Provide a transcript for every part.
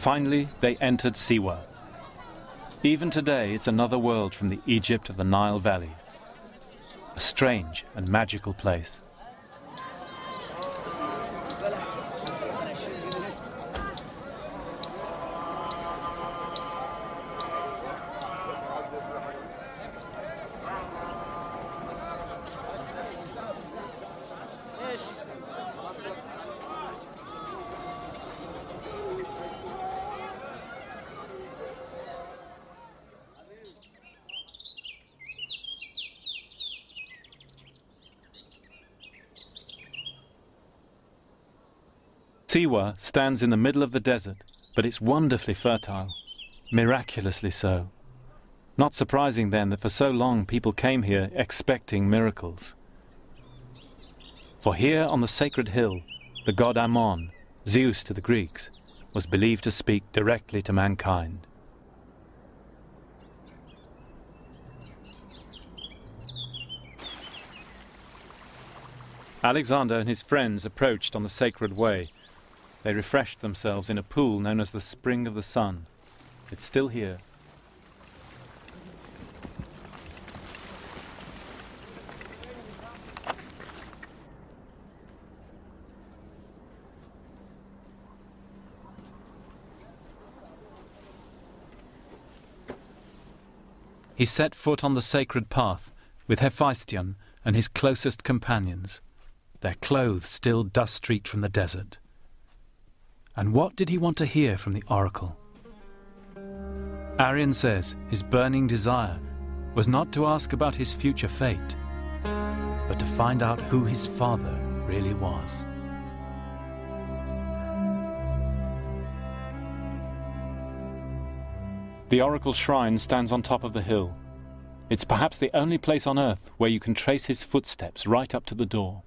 Finally, they entered Siwa. Even today, it's another world from the Egypt of the Nile Valley. A strange and magical place. Siwa stands in the middle of the desert, but it's wonderfully fertile, miraculously so. Not surprising then that for so long people came here expecting miracles. For here on the sacred hill, the god Ammon, Zeus to the Greeks, was believed to speak directly to mankind. Alexander and his friends approached on the sacred way. They refreshed themselves in a pool known as the Spring of the Sun. It's still here. He set foot on the sacred path with Hephaestion and his closest companions, their clothes still dust-streaked from the desert. And what did he want to hear from the oracle? Arian says his burning desire was not to ask about his future fate, but to find out who his father really was. The oracle shrine stands on top of the hill. It's perhaps the only place on earth where you can trace his footsteps right up to the door.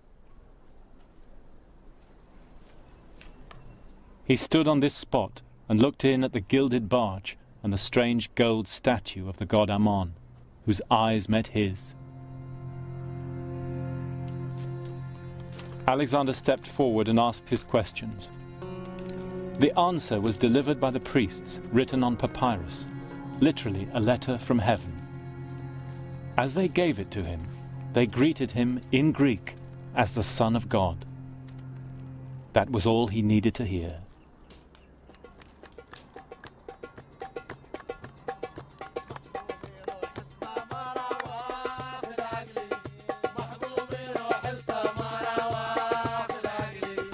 He stood on this spot and looked in at the gilded barge and the strange gold statue of the god Ammon, whose eyes met his. Alexander stepped forward and asked his questions. The answer was delivered by the priests, written on papyrus, literally a letter from heaven. As they gave it to him, they greeted him in Greek as the Son of God. That was all he needed to hear.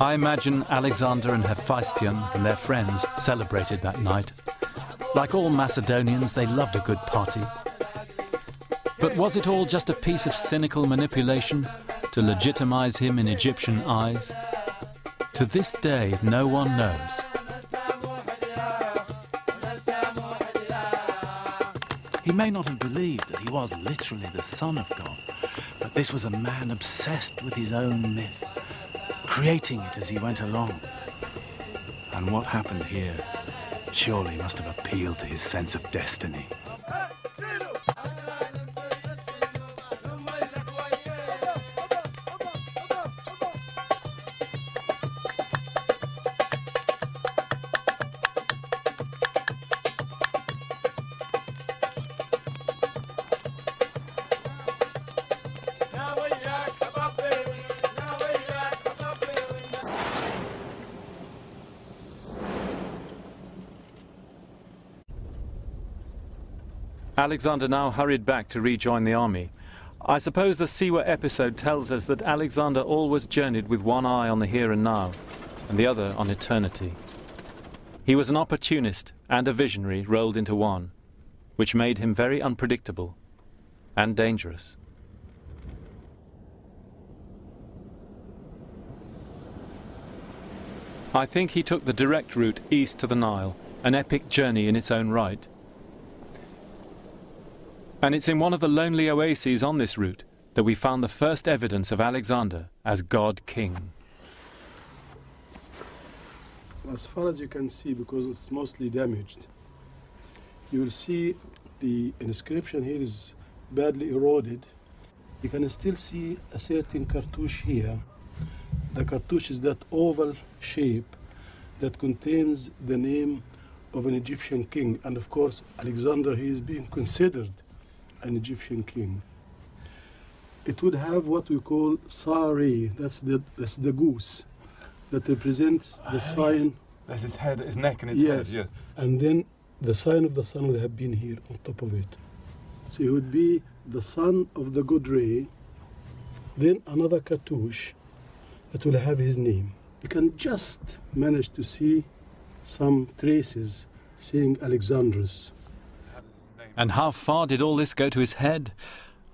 I imagine Alexander and Hephaestion and their friends celebrated that night. Like all Macedonians, they loved a good party. But was it all just a piece of cynical manipulation to legitimize him in Egyptian eyes? To this day, no one knows. He may not have believed that he was literally the Son of God, but this was a man obsessed with his own myth, creating it as he went along. And what happened here surely must have appealed to his sense of destiny. Alexander now hurried back to rejoin the army. I suppose the Siwa episode tells us that Alexander always journeyed with one eye on the here and now, and the other on eternity. He was an opportunist and a visionary rolled into one, which made him very unpredictable and dangerous. I think he took the direct route east to the Nile, an epic journey in its own right. And it's in one of the lonely oases on this route that we found the first evidence of Alexander as God King. As far as you can see, because it's mostly damaged, you will see the inscription here is badly eroded. You can still see a certain cartouche here. The cartouche is that oval shape that contains the name of an Egyptian king. And of course, Alexander, he is being considered an Egyptian king. It would have what we call sari, that's the goose, that represents the sign. Yes. There's his head, his neck and his Yes. head, yeah. And then the sign of the sun would have been here on top of it. So it would be the son of the good ray, then another cartouche that will have his name. You can just manage to see some traces saying Alexandrus. And how far did all this go to his head?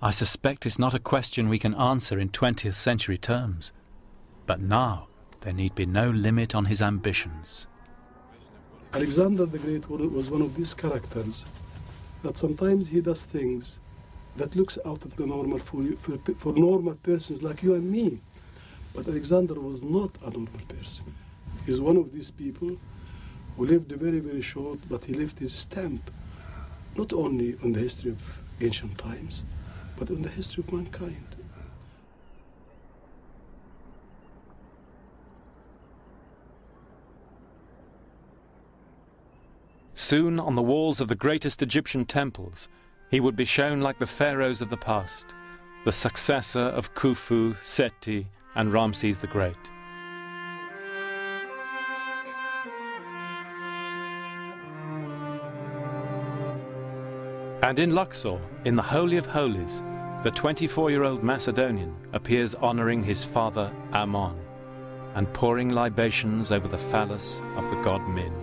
I suspect it's not a question we can answer in 20th century terms. But now there need be no limit on his ambitions. Alexander the Great was one of these characters that sometimes he does things that looks out of the normal for normal persons like you and me. But Alexander was not a normal person. He's one of these people who lived very, very short, but he left his stamp not only on the history of ancient times, but on the history of mankind. Soon, on the walls of the greatest Egyptian temples, he would be shown like the pharaohs of the past, the successor of Khufu, Seti, and Ramses the Great. And in Luxor, in the Holy of Holies, the 24-year-old Macedonian appears honoring his father Ammon and pouring libations over the phallus of the god Min.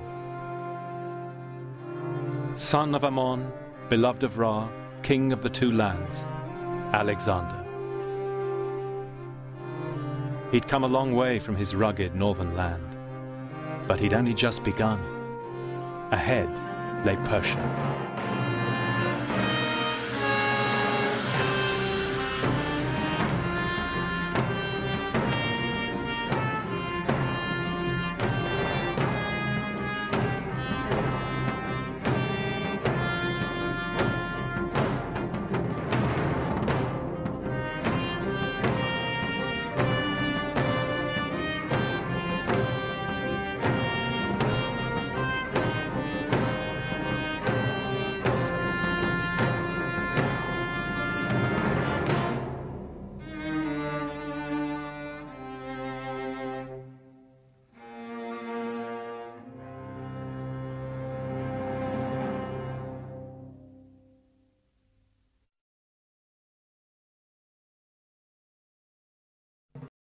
Son of Ammon, beloved of Ra, king of the two lands, Alexander. He'd come a long way from his rugged northern land, but he'd only just begun. Ahead lay Persia.